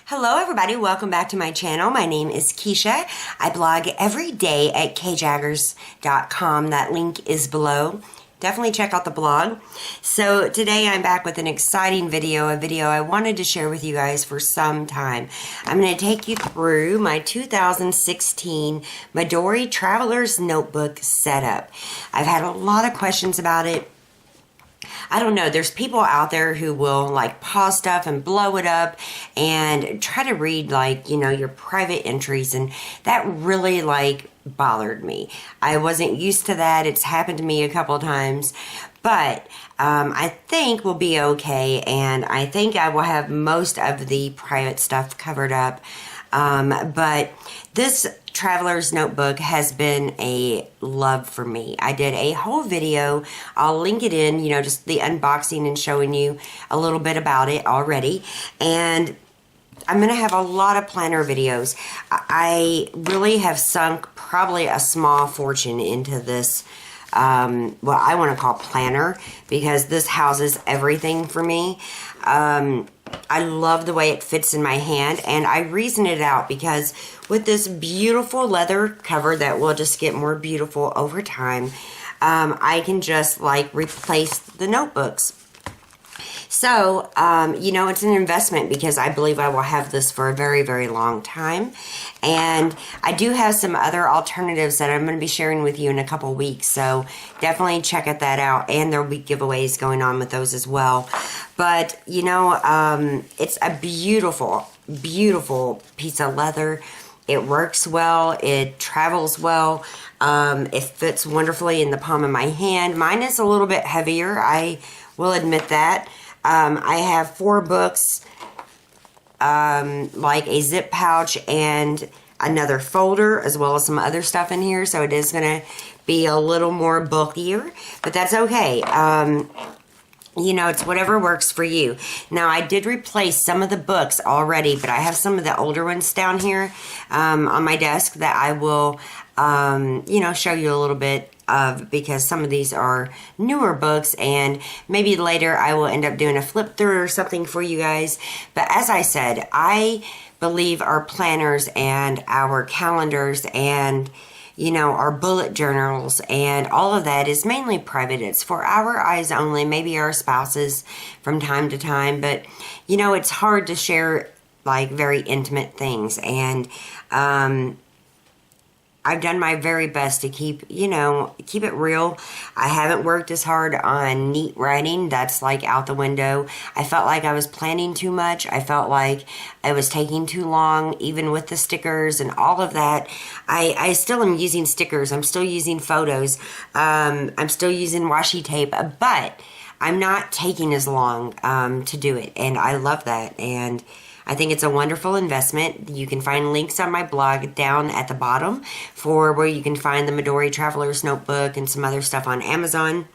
Hello everybody, welcome back to my channel. My name is Kisha. I blog every day at kjaggers.com. That link is below. Definitely check out the blog. So today I'm back with an exciting video, a video I wanted to share with you guys for some time. I'm going to take you through my 2016 Midori Travelers Notebook setup. I've had a lot of questions about it. I don't know, there's people out there who will like pause stuff and blow it up and try to read like, you know, your private entries, and that really like bothered me. I wasn't used to that. It's happened to me a couple of times, but I think we'll be okay, and I think I will have most of the private stuff covered up. But this Traveler's Notebook has been a love for me. I did a whole video. I'll link it in, you know, just the unboxing and showing you a little bit about it already. And I'm going to have a lot of planner videos. I really have sunk probably a small fortune into this, what I want to call planner, because this houses everything for me. I love the way it fits in my hand, and I reasoned it out because with this beautiful leather cover that will just get more beautiful over time, I can just like replace the notebooks. So, you know, it's an investment because I believe I will have this for a very, very long time. And I do have some other alternatives that I'm going to be sharing with you in a couple weeks. So definitely check that out. And there will be giveaways going on with those as well. But, you know, it's a beautiful, beautiful piece of leather. It works well. It travels well. It fits wonderfully in the palm of my hand. Mine is a little bit heavier. I will admit that. I have 4 books, like a zip pouch and another folder, as well as some other stuff in here. So it is going to be a little more bulkier, but that's okay. You know, it's whatever works for you. Now, I did replace some of the books already, but I have some of the older ones down here on my desk that I will, you know, show you a little bit of, because some of these are newer books, and maybe later I will end up doing a flip through or something for you guys. But as I said, I believe our planners and our calendars and, you know, our bullet journals and all of that is mainly private. It's for our eyes only, maybe our spouses from time to time, but you know, it's hard to share like very intimate things, and I've done my very best to keep, you know, keep it real. I haven't worked as hard on neat writing. That's like out the window. I felt like I was planning too much. I felt like it was taking too long, even with the stickers and all of that. I still am using stickers. I'm still using photos. I'm still using washi tape, but I'm not taking as long to do it. And I love that. And I think it's a wonderful investment. You can find links on my blog down at the bottom for where you can find the Midori Travelers Notebook and some other stuff on Amazon.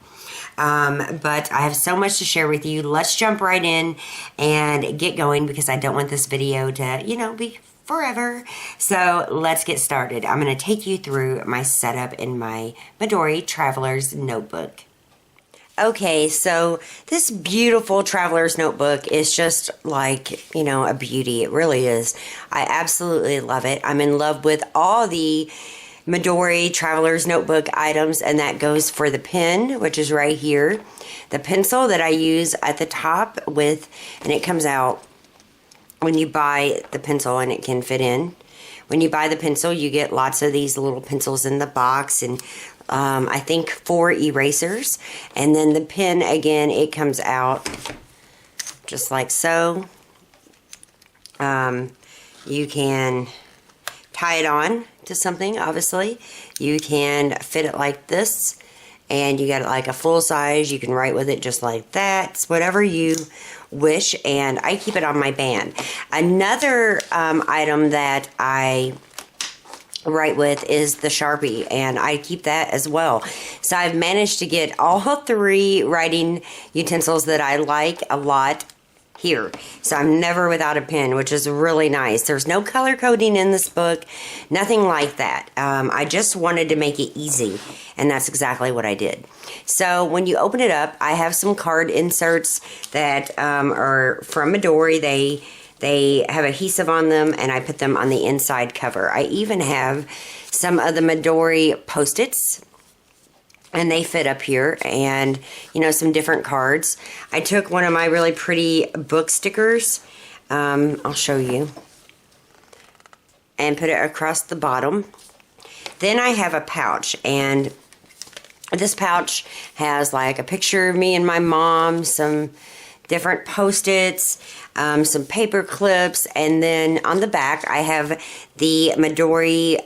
But I have so much to share with you. Let's jump right in and get going, because I don't want this video to, you know, be forever. So let's get started. I'm going to take you through my setup in my Midori Travelers Notebook. Okay, so this beautiful Traveler's Notebook is just like, you know, a beauty. It really is. I absolutely love it. I'm in love with all the Midori Traveler's Notebook items, and that goes for the pen, which is right here. The pencil that I use at the top with, and it comes out when you buy the pencil and it can fit in. When you buy the pencil, you get lots of these little pencils in the box, and I think 4 erasers. And then the pen, again, it comes out just like so. You can tie it on to something, obviously. You can fit it like this, and you got it like a full size. You can write with it just like that. It's whatever you wish, and I keep it on my band. Another item that I write with is the Sharpie, and I keep that as well. So I've managed to get all 3 writing utensils that I like a lot here. So I'm never without a pen, which is really nice. There's no color coding in this book, nothing like that. I just wanted to make it easy, and that's exactly what I did. So when you open it up, I have some card inserts that are from Midori. They have adhesive on them, and I put them on the inside cover. I even have some of the Midori Post-its, and they fit up here, and, you know, some different cards. I took one of my really pretty book stickers, I'll show you, and put it across the bottom. Then I have a pouch, and this pouch has like a picture of me and my mom, some different Post-its, some paper clips, and then on the back I have the Midori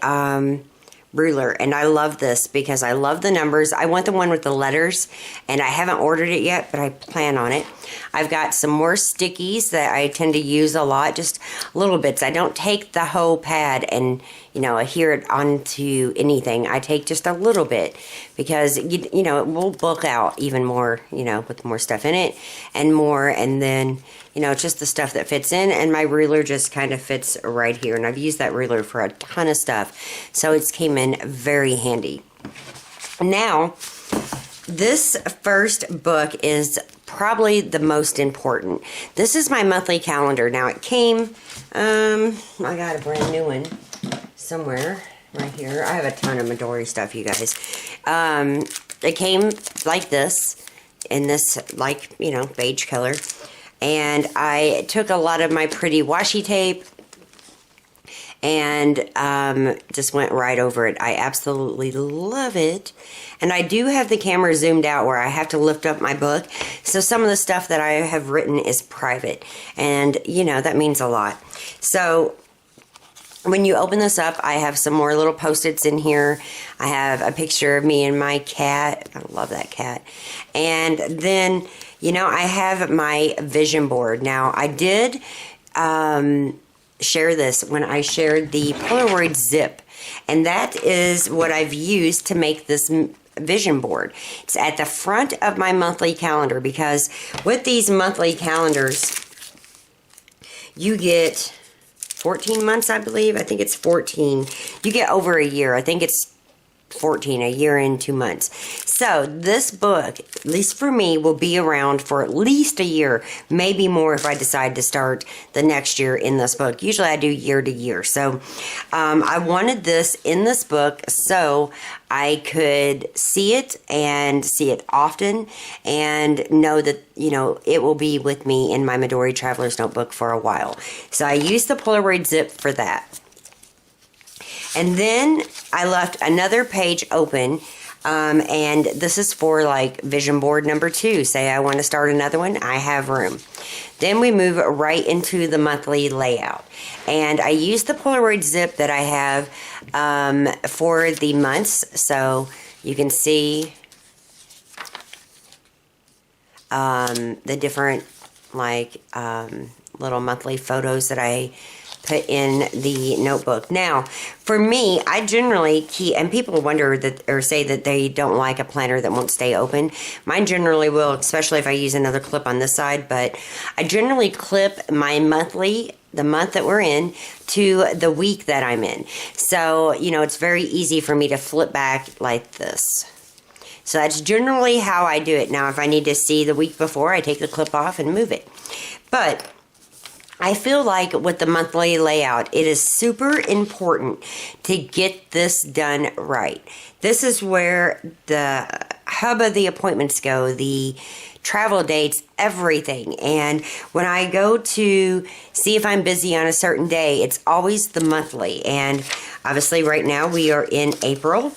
Ruler, and I love this because I love the numbers. I want the one with the letters, and I haven't ordered it yet, but I plan on it. I've got some more stickies that I tend to use a lot, just little bits. I don't take the whole pad and, you know, adhere it onto anything. I take just a little bit because, you know, it will bulk out even more, you know, with more stuff in it and more, and then, you know, it's just the stuff that fits in, and my ruler just kind of fits right here, and I've used that ruler for a ton of stuff, so it's came in very handy. Now, this first book is probably the most important. This is my monthly calendar. Now, it came, I got a brand new one somewhere right here. I have a ton of Midori stuff, you guys. It came like this, in this, like, you know, beige color. And I took a lot of my pretty washi tape and just went right over it. I absolutely love it. And I do have the camera zoomed out where I have to lift up my book. So some of the stuff that I have written is private. And, you know, that means a lot. So when you open this up, I have some more little Post-its in here. I have a picture of me and my cat. I love that cat. And then, you know, I have my vision board. Now, I did share this when I shared the Polaroid zip. And that is what I've used to make this vision board. It's at the front of my monthly calendar because with these monthly calendars, you get 14 months, I believe. I think it's 14. You get over a year. I think it's 14, a year and 2 months. So this book, at least for me, will be around for at least a year, maybe more if I decide to start the next year in this book. Usually I do year to year. So I wanted this in this book so I could see it and see it often and know that, you know, it will be with me in my Midori Travelers Notebook for a while. So I used the Polaroid zip for that. And then I left another page open, and this is for like vision board number 2. Say I want to start another one, I have room. Then we move right into the monthly layout. And I use the Polaroid zip that I have for the months, so you can see the different like little monthly photos that I put in the notebook. Now, for me, I generally keep, and people wonder that, or say that they don't like a planner that won't stay open. Mine generally will, especially if I use another clip on this side, but I generally clip my monthly, the month that we're in, to the week that I'm in. So, you know, it's very easy for me to flip back like this. So that's generally how I do it. Now, if I need to see the week before, I take the clip off and move it. But I feel like with the monthly layout, it is super important to get this done right. This is where the hub of the appointments go, the travel dates, everything. And when I go to see if I'm busy on a certain day, it's always the monthly. And obviously right now we are in April.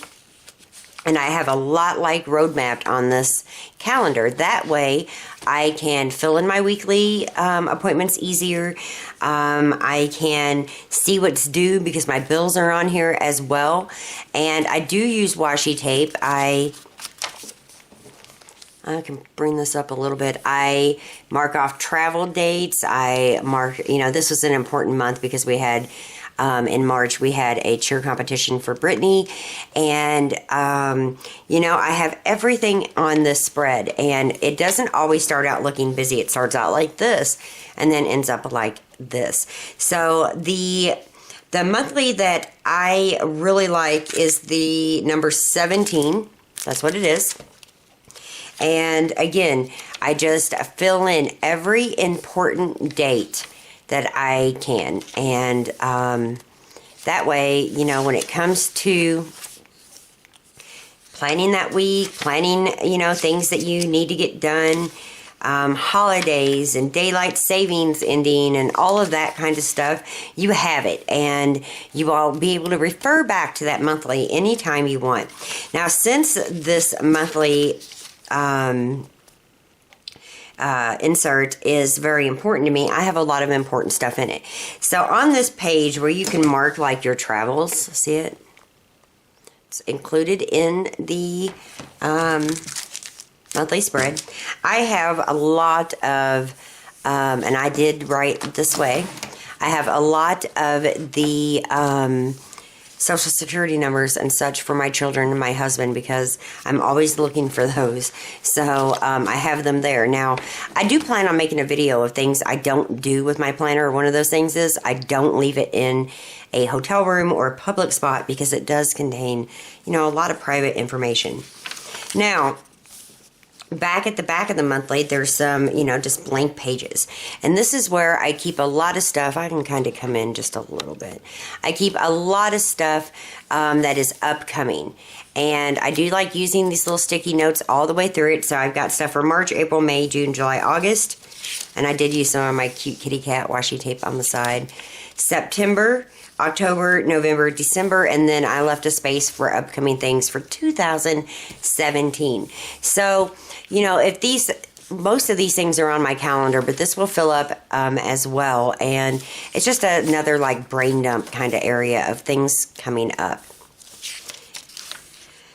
And I have a lot like roadmapped on this calendar. That way, I can fill in my weekly appointments easier. I can see what's due because my bills are on here as well. And I do use washi tape. I can bring this up a little bit. I mark off travel dates. I mark, you know, this was an important month because we had in March, we had a cheer competition for Brittany, and, you know, I have everything on this spread, and it doesn't always start out looking busy. It starts out like this, and then ends up like this. So the monthly that I really like is the number 17. That's what it is. And again, I just fill in every important date that I can. And that way, you know, when it comes to planning that week, planning, you know, things that you need to get done, holidays and daylight savings ending and all of that kind of stuff, you have it, and you will be able to refer back to that monthly anytime you want. Now, since this monthly insert is very important to me, I have a lot of important stuff in it. So on this page where you can mark like your travels, see it? It's included in the monthly spread. I have a lot of, and I did write this way, I have a lot of the social security numbers and such for my children and my husband, because I'm always looking for those. So I have them there. Now, I do plan on making a video of things I don't do with my planner. One of those things is I don't leave it in a hotel room or a public spot, because it does contain, you know, a lot of private information. Now, back at the back of the monthly, there's some, you know, just blank pages. And this is where I keep a lot of stuff. I can kind of come in just a little bit. I keep a lot of stuff that is upcoming. And I do like using these little sticky notes all the way through it. So I've got stuff for March, April, May, June, July, August. And I did use some of my cute kitty cat washi tape on the side. September, October, November, December, and then I left a space for upcoming things for 2017. So, you know, if most of these things are on my calendar, but this will fill up as well, and it's just another like brain dump kind of area of things coming up.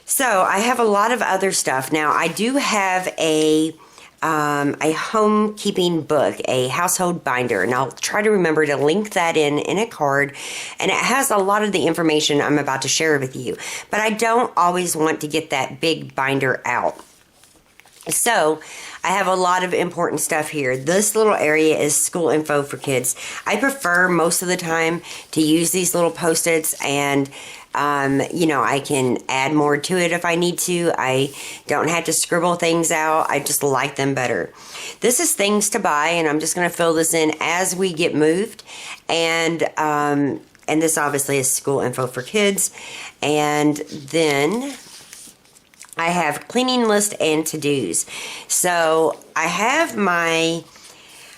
So I have a lot of other stuff. Now, I do have a homekeeping book, a household binder, and I'll try to remember to link that in a card, and it has a lot of the information I'm about to share with you, but I don't always want to get that big binder out. So I have a lot of important stuff here. This little area is school info for kids. I prefer most of the time to use these little Post-its, and you know, I can add more to it if I need to. I don't have to scribble things out. I just like them better. This is things to buy, and I'm just going to fill this in as we get moved. And this obviously is school info for kids. And then I have cleaning list and to-dos. So I have my,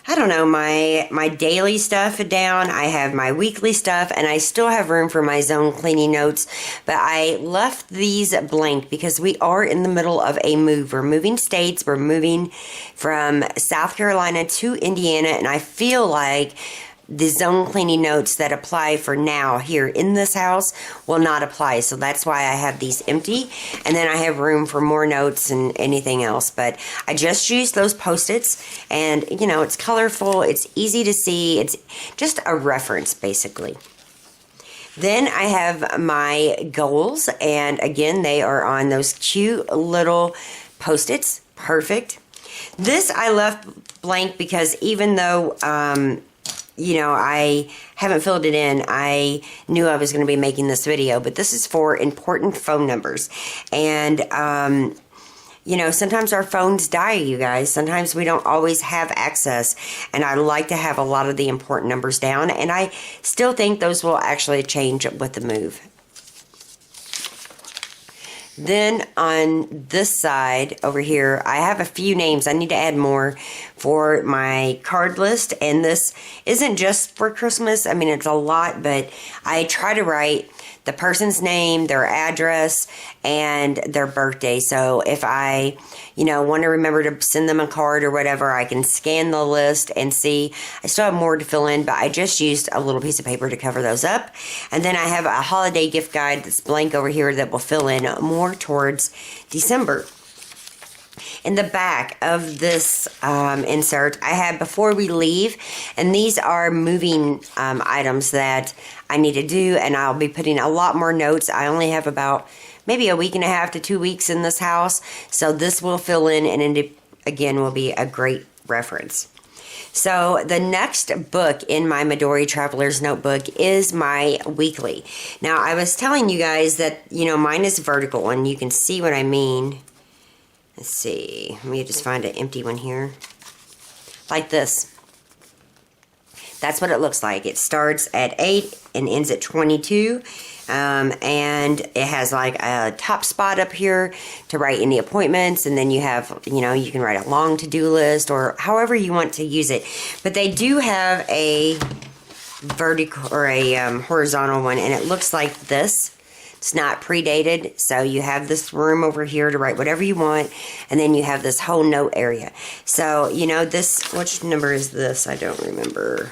I don't know, my daily stuff down. I have my weekly stuff, and I still have room for my zone cleaning notes. But I left these blank because we are in the middle of a move. We're moving states. We're moving from South Carolina to Indiana, and I feel like the zone cleaning notes that apply for now here in this house will not apply. So that's why I have these empty. And then I have room for more notes and anything else. But I just used those Post-its, and, you know, it's colorful. It's easy to see. It's just a reference, basically. Then I have my goals. And again, they are on those cute little Post-its. Perfect. This I left blank because even though, you know, I haven't filled it in, I knew I was going to be making this video, but this is for important phone numbers. And, you know, sometimes our phones die, you guys. Sometimes we don't always have access, and I like to have a lot of the important numbers down, and I still think those will actually change with the move. Then on this side over here, I have a few names. I need to add more for my card list. And this isn't just for Christmas. I mean, it's a lot, but I try to write the person's name, their address, and their birthday. So if I, you know, want to remember to send them a card or whatever, I can scan the list and see. I still have more to fill in, but I just used a little piece of paper to cover those up. And then I have a holiday gift guide that's blank over here that will fill in more towards December. In the back of this insert, I have before we leave, and these are moving items that I need to do, and I'll be putting a lot more notes. I only have about maybe a week and a half to 2 weeks in this house, so this will fill in, and it, again, will be a great reference. So the next book in my Midori Travelers Notebook is my weekly. Now, I was telling you guys that, you know, mine is vertical, and you can see what I mean. Let's see. Let me just find an empty one here. Like this. that's what it looks like. It starts at 8 and ends at 22. And it has like a top spot up here to write any appointments, and then you have, you know, you can write a long to-do list or however you want to use it. But they do have a vertical or a horizontal one, and it looks like this. It's not predated, so you have this room over here to write whatever you want, and then you have this whole note area. So, you know, this, which number is this? I don't remember.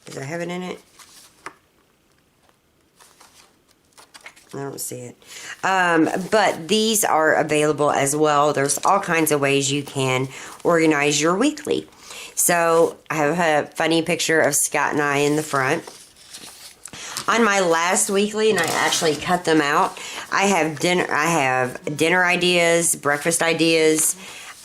Does I have it in it? I don't see it. But these are available as well. There's all kinds of ways you can organize your weekly. So I have a funny picture of Scott and I in the front. On my last weekly, and I actually cut them out, I have dinner ideas, breakfast ideas,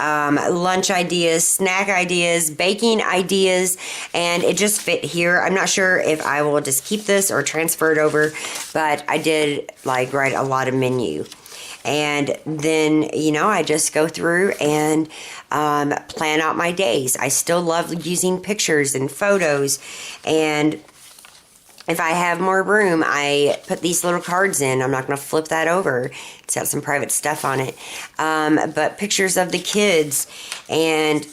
lunch ideas, snack ideas, baking ideas, and it just fit here. I'm not sure if I will just keep this or transfer it over, but I did like write a lot of menu. And then, you know, I just go through and plan out my days. I still love using pictures and photos, and if I have more room, I put these little cards in. I'm not going to flip that over. It's got some private stuff on it. But pictures of the kids. And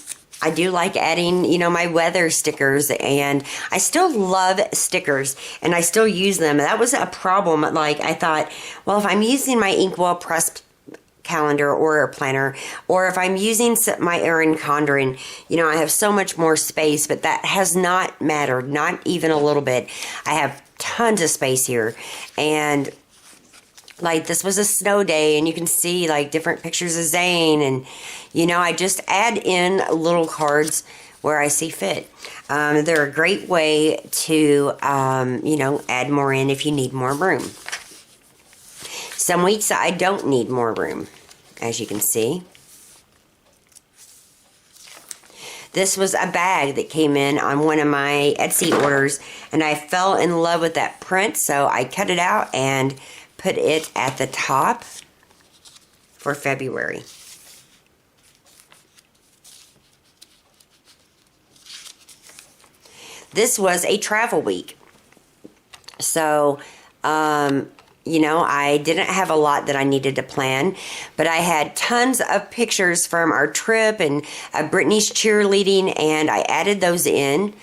I do like adding, you know, my weather stickers. And I still love stickers. And I still use them. That was a problem. Like, I thought, well, if I'm using my Inkwell pressed calendar or a planner, or if I'm using my Erin Condren, you know, I have so much more space, but that has not mattered, not even a little bit. I have tons of space here, and like this was a snow day, and you can see like different pictures of Zane, and you know, I just add in little cards where I see fit. They're a great way to, you know, add more in if you need more room. Some weeks I don't need more room, as you can see. This was a bag that came in on one of my Etsy orders, and I fell in love with that print, so I cut it out and put it at the top for February. This was a travel week, so you know, I didn't have a lot that I needed to plan, but I had tons of pictures from our trip and Brittany's cheerleading, and I added those in.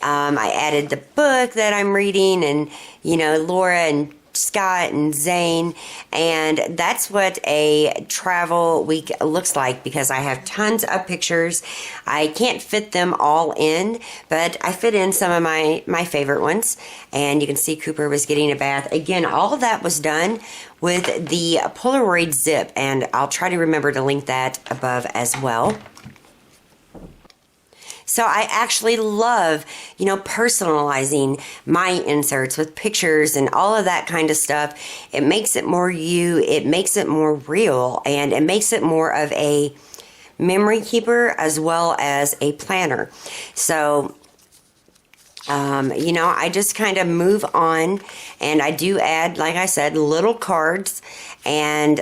I added the book that I'm reading, and, you know, Laura and Scott and Zane, and that's what a travel week looks like, because I have tons of pictures. I can't fit them all in, but I fit in some of my favorite ones, and you can see Cooper was getting a bath. Again, all of that was done with the Polaroid zip, and I'll try to remember to link that above as well. So I actually love, you know, personalizing my inserts with pictures and all of that kind of stuff. It makes it more you, it makes it more real, and it makes it more of a memory keeper as well as a planner. So, you know, I just kind of move on, and I do add, like I said, little cards, and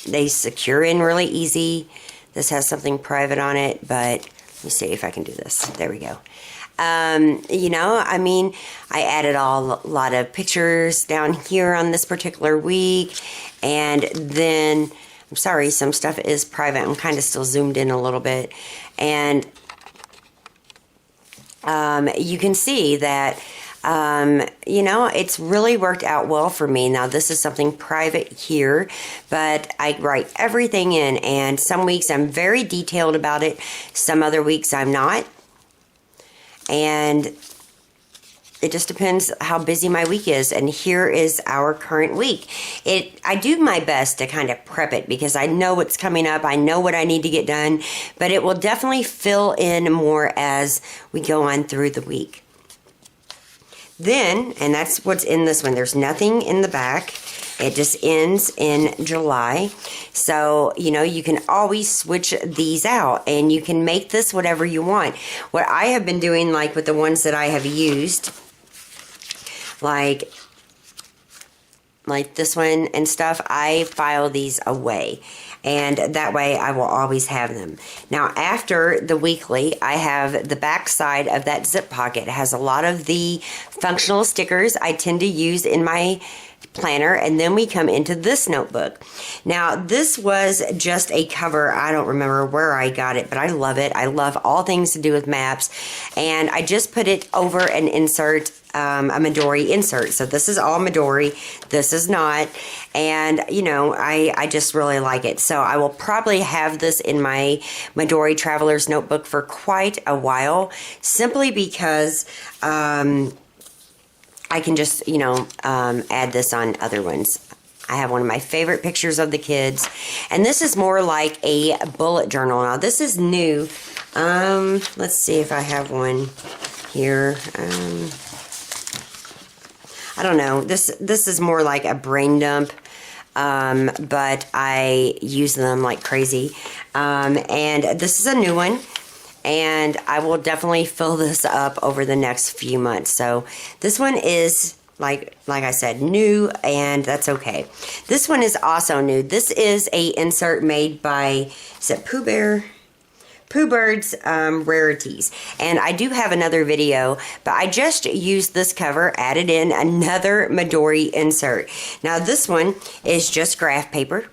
they secure in really easy. This has something private on it, but let me see if I can do this. There we go. You know, I mean, I added a lot of pictures down here on this particular week. And then, I'm sorry, some stuff is private. I'm kind of still zoomed in a little bit. And you can see that, you know, it's really worked out well for me. Now, this is something private here, but I write everything in, and some weeks I'm very detailed about it. Some other weeks I'm not. And it just depends how busy my week is. And here is our current week. I do my best to kind of prep it, because I know what's coming up. I know what I need to get done, but it will definitely fill in more as we go on through the week. Then, and that's what's in this one, there's nothing in the back. It just ends in July. So, you know, you can always switch these out, and you can make this whatever you want. What I have been doing, like with the ones that I have used, like this one and stuff, I file these away. and that way I will always have them. Now after the weekly, I have the back side of that zip pocket. It has a lot of the functional stickers I tend to use in my planner, and then we come into this notebook. Now this was just a cover. I don't remember where I got it, but I love it. I love all things to do with maps, and I just put it over an insert, a Midori insert. So this is all Midori, this is not, and you know, I just really like it. So I will probably have this in my Midori Travelers Notebook for quite a while, simply because I can just, you know, add this on other ones. I have one of my favorite pictures of the kids. And this is more like a bullet journal. Now, this is new. Let's see if I have one here. I don't know. This is more like a brain dump. But I use them like crazy. And this is a new one. And I will definitely fill this up over the next few months. So this one is, like I said, new, and that's okay. This one is also new. This is a insert made by, is it Pooh Bear? Pooh Bird's Rarities. And I do have another video, but I just used this cover, added in another Midori insert. Now this one is just graph paper.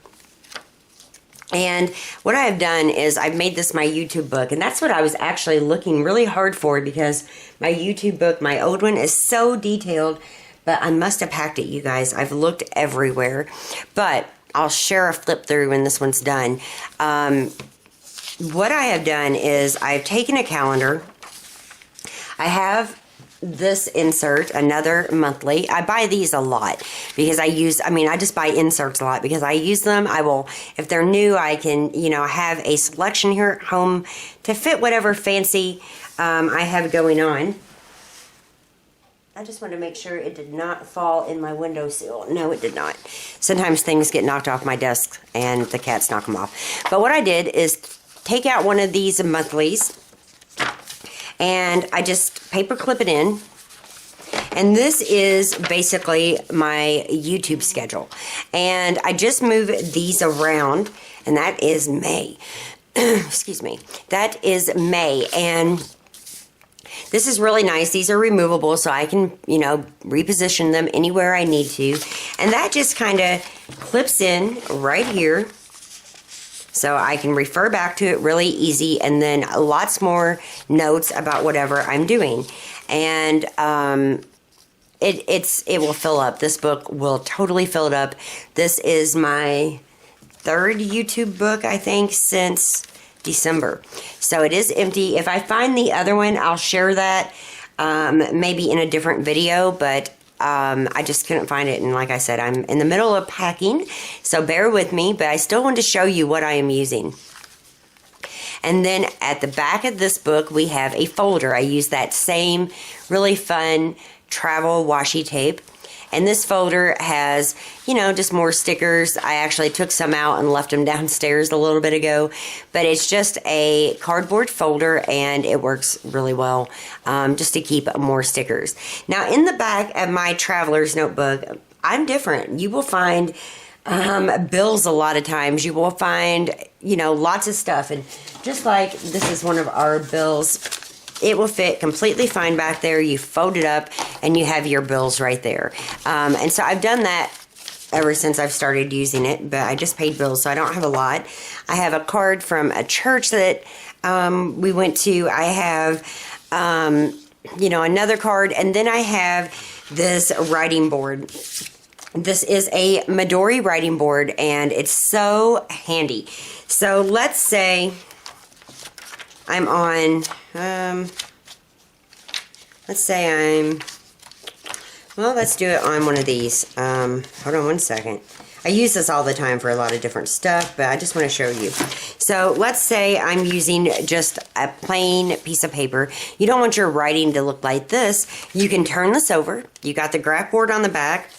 And what I've done is I've made this my YouTube book, and that's what I was actually looking really hard for, because my YouTube book, my old one, is so detailed, but I must have packed it, you guys. I've looked everywhere, but I'll share a flip through when this one's done. What I have done is I've taken a calendar. I have this insert, another monthly. I buy these a lot because I just buy inserts a lot because I use them. I will, if they're new, I can, you know, have a selection here at home to fit whatever fancy I have going on. I just want to make sure it did not fall in my windowsill. No, it did not. Sometimes things get knocked off my desk and the cats knock them off. But what I did is take out one of these monthlies, and I just paper clip it in. And this is basically my YouTube schedule. And I just move these around, and that is May. Excuse me. That is May. And this is really nice. These are removable, so I can, you know, reposition them anywhere I need to. And that just kind of clips in right here. So I can refer back to it really easy, and then lots more notes about whatever I'm doing. And it will fill up. This book will totally fill it up. This is my third YouTube book, I think, since December. So it is empty. If I find the other one, I'll share that maybe in a different video, but I just couldn't find it, and like I said, I'm in the middle of packing, so bear with me, but I still want to show you what I am using. And then at the back of this book, we have a folder. I use that same really fun travel washi tape, and this folder has, you know, just more stickers. I actually took some out and left them downstairs a little bit ago, but it's just a cardboard folder, and it works really well just to keep more stickers. Now, in the back of my Traveler's Notebook, I'm different. You will find bills a lot of times. You will find, you know, lots of stuff, and just like this is one of our bills, it will fit completely fine back there. You fold it up and you have your bills right there. And so I've done that ever since I've started using it, but I just paid bills, so I don't have a lot. I have a card from a church that we went to. I have, you know, another card, and then I have this writing board. This is a Midori writing board, and it's so handy. So let's say I'm on, let's say let's do it on one of these. Hold on one second. I use this all the time for a lot of different stuff, but I just want to show you. So let's say I'm using just a plain piece of paper. You don't want your writing to look like this. You can turn this over. You got the graph board on the back.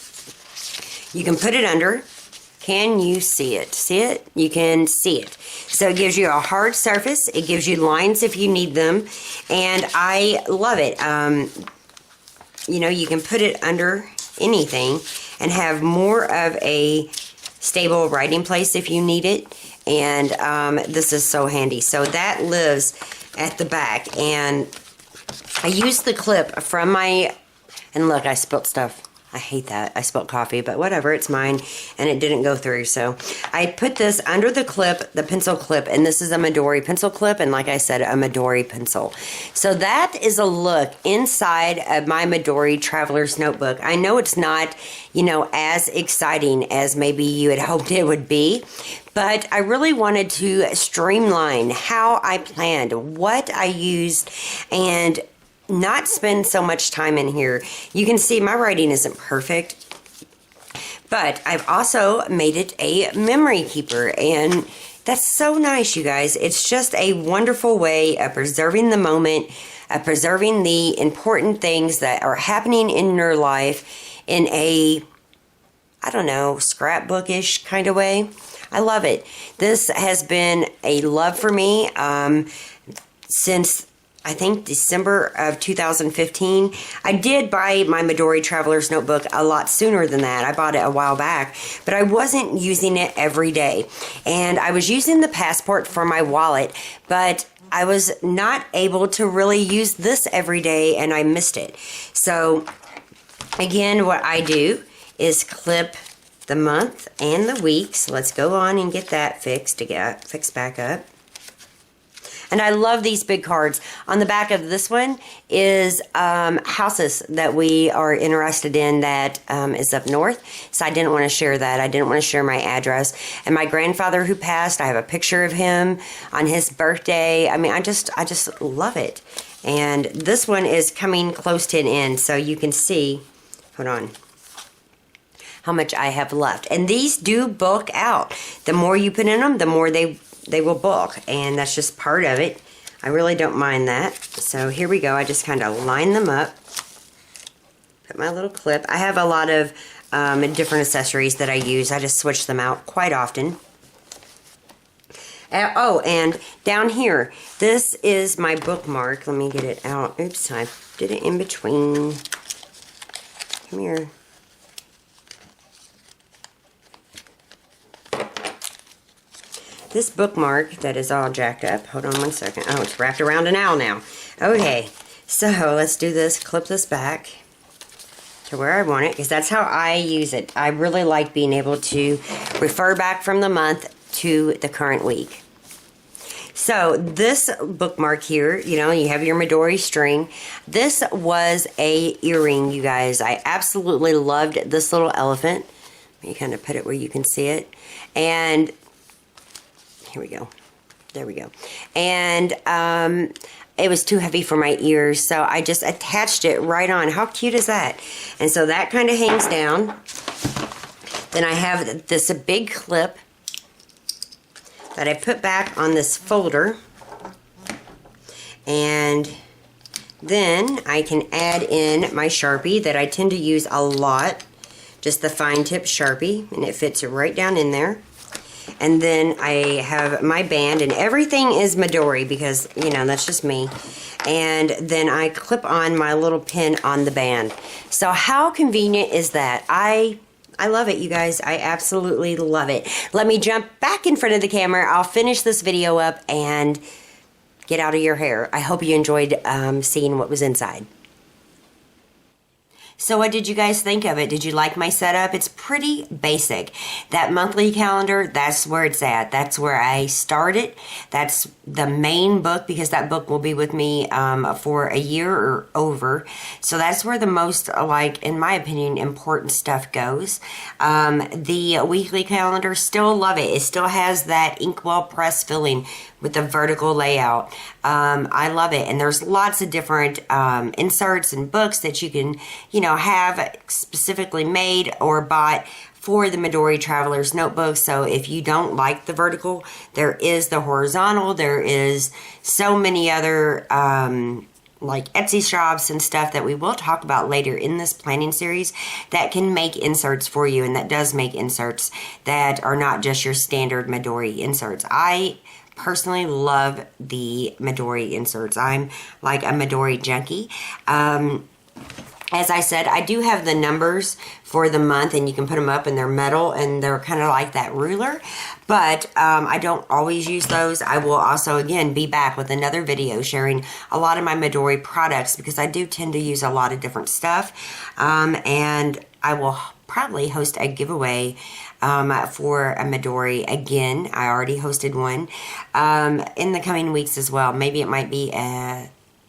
You can put it under. Can you see it? See it? You can see it. So it gives you a hard surface. It gives you lines if you need them. And I love it. You know, you can put it under anything and have more of a stable writing place if you need it. And this is so handy. So that lives at the back. And I used the clip from my, and look, I spilt stuff. I hate that. I spilled coffee, but whatever, it's mine, and it didn't go through. So I put this under the clip, the pencil clip, and this is a Midori pencil clip, and like I said, a Midori pencil. So that is a look inside of my Midori Travelers Notebook. I know it's not, you know, as exciting as maybe you had hoped it would be, but I really wanted to streamline how I planned, what I used, and not spend so much time in here. You can see my writing isn't perfect, but I've also made it a memory keeper, and that's so nice, you guys. It's just a wonderful way of preserving the moment, of preserving the important things that are happening in your life in a, I don't know, scrapbookish kind of way. I love it. This has been a love for me since I think December of 2015. I did buy my Midori Travelers Notebook a lot sooner than that. I bought it a while back, but I wasn't using it every day. And I was using the passport for my wallet, but I was not able to really use this every day, and I missed it. So again, what I do is clip the month and the week. So let's go on and get that fixed back up. And I love these big cards. On the back of this one is houses that we are interested in that is up north. So I didn't want to share that. I didn't want to share my address. And my grandfather who passed, I have a picture of him on his birthday. I mean, I just love it. And this one is coming close to an end, so you can see, hold on, how much I have left. And these do bulk out. The more you put in them, the more they will bulk, and that's just part of it. I really don't mind that. So here we go. I just kind of line them up, put my little clip. I have a lot of different accessories that I use. I just switch them out quite often. Oh, and down here, this is my bookmark. Let me get it out. Oops, I did it in between. Come here. This bookmark that is all jacked up. Hold on one second. Oh, it's wrapped around an owl now. Okay, so let's do this. Clip this back to where I want it, because that's how I use it. I really like being able to refer back from the month to the current week. So this bookmark here, you know, you have your Midori string. This was a earring, you guys. I absolutely loved this little elephant. Let me kind of put it where you can see it. And here we go. There we go. And it was too heavy for my ears, so I just attached it right on. How cute is that? And so that kind of hangs down. Then I have this big clip that I put back on this folder. And then I can add in my Sharpie that I tend to use a lot. Just the fine tip Sharpie, and it fits right down in there. And then I have my band, and everything is Midori because, you know, that's just me. And then I clip on my little pin on the band. So how convenient is that? I love it, you guys. I absolutely love it. Let me jump back in front of the camera. I'll finish this video up and get out of your hair. I hope you enjoyed seeing what was inside. So what did you guys think of it? Did you like my setup? It's pretty basic. That monthly calendar, that's where it's at. That's where I started. That's the main book, because that book will be with me for a year or over. So that's where the most, like, in my opinion, important stuff goes. The weekly calendar, still love it. It still has that inkwell press feeling with the vertical layout. I love it. And there's lots of different inserts and books that you can, you know, have specifically made or bought for the Midori Travelers Notebook. So if you don't like the vertical, there is the horizontal. There is so many other like Etsy shops and stuff that we will talk about later in this planning series that can make inserts for you, and that does make inserts that are not just your standard Midori inserts. I personally love the Midori inserts. I'm like a Midori junkie. as I said, I do have the numbers for the month, and you can put them up, and they're metal, and they're kind of like that ruler, but I don't always use those. I will also, again, be back with another video sharing a lot of my Midori products, because I do tend to use a lot of different stuff, and I will probably host a giveaway for a Midori again. I already hosted one in the coming weeks as well. Maybe it might be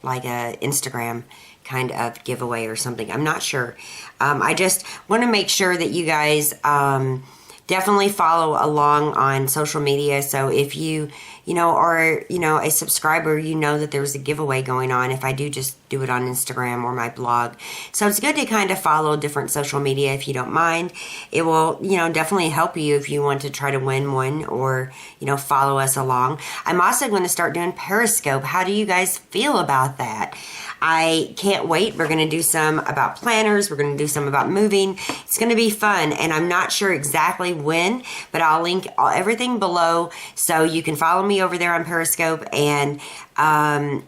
like a Instagram kind of giveaway or something. I'm not sure. I just want to make sure that you guys definitely follow along on social media. So if you are, a subscriber, you know that there's a giveaway going on if I do just do it on Instagram or my blog. So it's good to kind of follow different social media if you don't mind. It will, definitely help you if you want to try to win one or, follow us along. I'm also going to start doing Periscope. How do you guys feel about that? I can't wait. We're going to do some about planners. We're going to do some about moving. It's going to be fun, and I'm not sure exactly when, but I'll link everything below so you can follow me over there on Periscope, and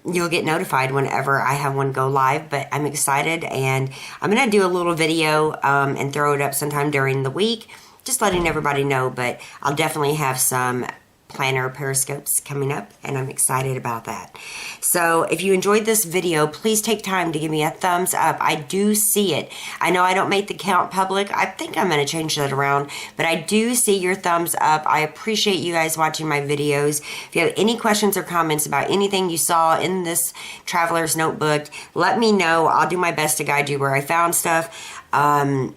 you'll get notified whenever I have one go live. But I'm excited, and I'm going to do a little video and throw it up sometime during the week, just letting everybody know. But I'll definitely have some planner periscopes coming up, and I'm excited about that. So if you enjoyed this video, please take time to give me a thumbs up. I do see it. I know I don't make the count public. I think I'm going to change that around, but I do see your thumbs up. I appreciate you guys watching my videos. If you have any questions or comments about anything you saw in this Traveler's Notebook, let me know. I'll do my best to guide you where I found stuff. A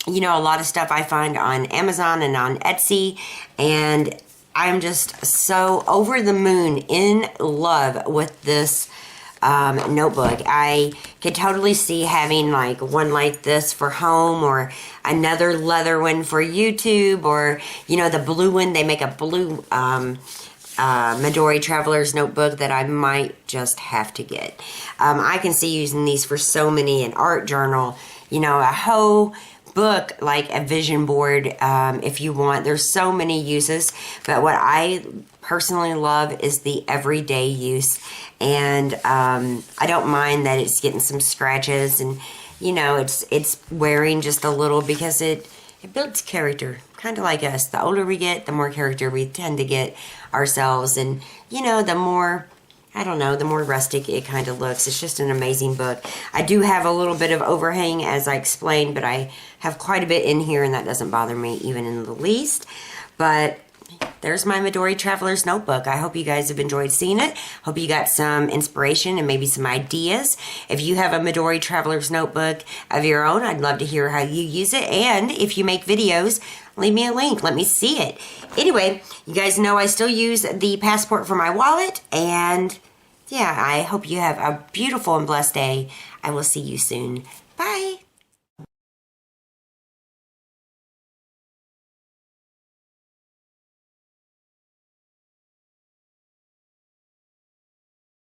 lot of stuff I find on Amazon and on Etsy, and I'm just so over the moon in love with this notebook. I could totally see having like one like this for home, or another leather one for YouTube, or the blue one. They make a blue Midori Travelers Notebook that I might just have to get. I can see using these for so many, an art journal, a whole book, like a vision board, if you want. There's so many uses, but what I personally love is the everyday use, and I don't mind that it's getting some scratches, and it's wearing just a little, because it builds character, kind of like us. The older we get, the more character we tend to get ourselves, and the more, I don't know, the more rustic it kind of looks. It's just an amazing book. I do have a little bit of overhang, as I explained, but I have quite a bit in here, and that doesn't bother me even in the least. But there's my Midori Travelers Notebook. I hope you guys have enjoyed seeing it. Hope you got some inspiration and maybe some ideas. If you have a Midori Travelers Notebook of your own, I'd love to hear how you use it. And if you make videos, leave me a link. Let me see it. Anyway, you guys know I still use the passport for my wallet. And yeah, I hope you have a beautiful and blessed day. I will see you soon. Bye.